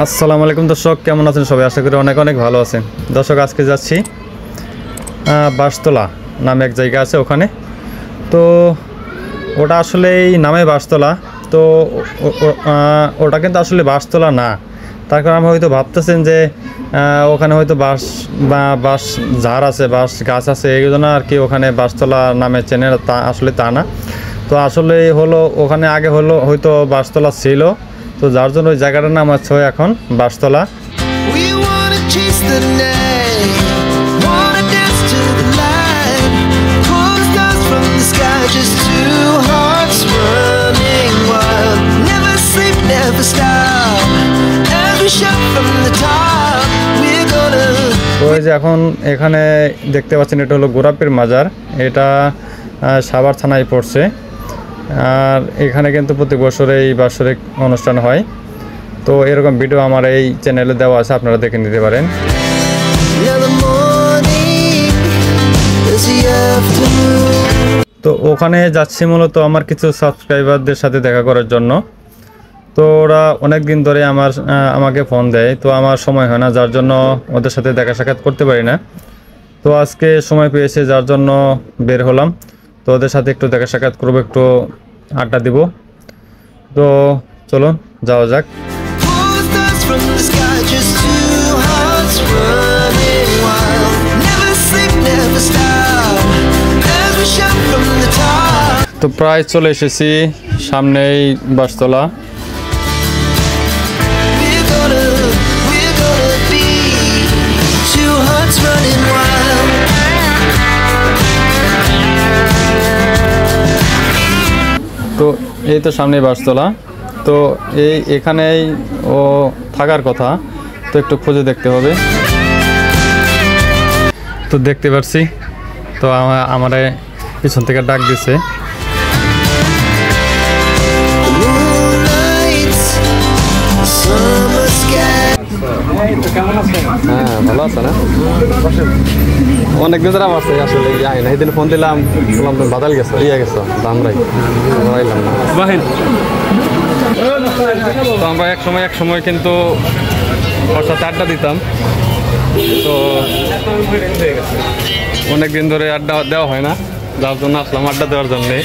আসসালামু আলাইকুম দর্শক, কেমন আছেন সবাই? আশা করি অনেক অনেক ভালো আছেন। দর্শক, আজকে যাচ্ছি বাঁশতলা নামে এক জায়গা আছে ওখানে। তো ওটা আসলে এই নামে বাঁশতলা, তো ওটা কিন্তু আসলে বাঁশতলা না। তার কারণ আমি হয়তো ভাবতেছেন যে ওখানে হয়তো বাঁশ ঝাড় আছে, বাঁশ গাছ আছে, এই জন্য আর কি ওখানে বাঁশতলা নামে চেনে, তা আসলে তা না। তো আসলে হলো ওখানে আগে হয়তো বাঁশতলা ছিল, তো যার জন্য ওই জায়গাটার নাম আছে এখন বাঁশতলা। ওই যে এখন এখানে দেখতে পাচ্ছেন, এটা হলো গোরাপীর মাজার। এটা সাভার থানায় পড়ছে। আর এখানে কিন্তু প্রতি বছর এই বাৎসরিক অনুষ্ঠান হয়। তো এরকম ভিডিও আমার এই চ্যানেলে দেওয়া আছে, আপনারা দেখে নিতে পারেন। তো ওখানে যাচ্ছি মূলত আমার কিছু সাবস্ক্রাইবারদের সাথে দেখা করার জন্য। তো ওরা অনেক দিন ধরে আমাকে ফোন দেয়, তো আমার সময় হয় না, যার জন্য ওদের সাথে দেখা সাক্ষাৎ করতে পারি না। তো আজকে সময় পেয়েছে, যার জন্য বের হলাম। তো ওদের সাথে একটু দেখা সাক্ষাৎ করবো, একটু আড্ডা দিব। তো চলো যাওয়া যাক। তো প্রায় চলে এসেছি সামনেই বাঁশতলা। তো এই তো সামনেই বাঁশতলা। তো এখানেই ও থাকার কথা, তো একটু খুঁজে দেখতে হবে। তো দেখতে পাচ্ছি, তো আমার পিছন থেকে ডাক দিছে। হ্যাঁ, ভালো আছে না? অনেকদিন ধরে আসছে আসলে, যাই না। সেদিন ফোন দিলাম, বললাম তুমি বাদাল গেছো, গেছো দামরাই আইলাম না। তো আমরা এক সময় কিন্তু ওর সাথে আড্ডা দিতাম। তো অনেকদিন ধরে আড্ডা দেওয়া হয় না, যার জন্য আসলাম আড্ডা দেওয়ার জন্যে।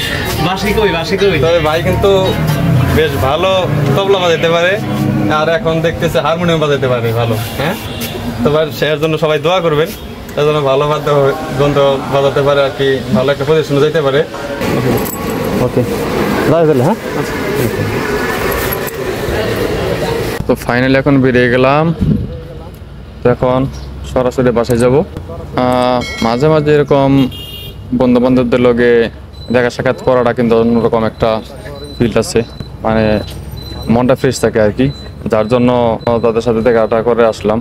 তবে ভাই কিন্তু বেশ ভালো তবলা বাজাতে পারে, আর এখন দেখতেছে হারমোনিয়াম বাজাতে পারে ভালো। হ্যাঁ, তো ভাই সেটার জন্য সবাই দোয়া করবেন, তার জন্য ভালো বাদ্যযন্ত্র বাজাতে পারে আর কি, ভালো একটা পজিশনে যেতে পারে। ওকে, হ্যাঁ। তো ফাইনালি এখন বেরিয়ে গেলাম। তো এখন সরাসরি বাসায় যাব। মাঝে মাঝে এরকম বন্ধু বান্ধবদের লগে দেখা সাক্ষাৎ করাটা কিন্তু অন্যরকম একটা ফিল আছে, মানে মনটা ফ্রেশ থাকে আর কি, যার জন্য তাদের সাথে দেখাটা করে আসলাম।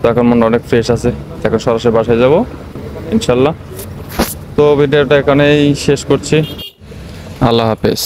তো এখন মনটা অনেক ফ্রেশ আছে, এখন সরাসরি বাসায় যাব ইনশাল্লাহ। তো ভিডিওটা এখানেই শেষ করছি। আল্লাহ হাফেজ।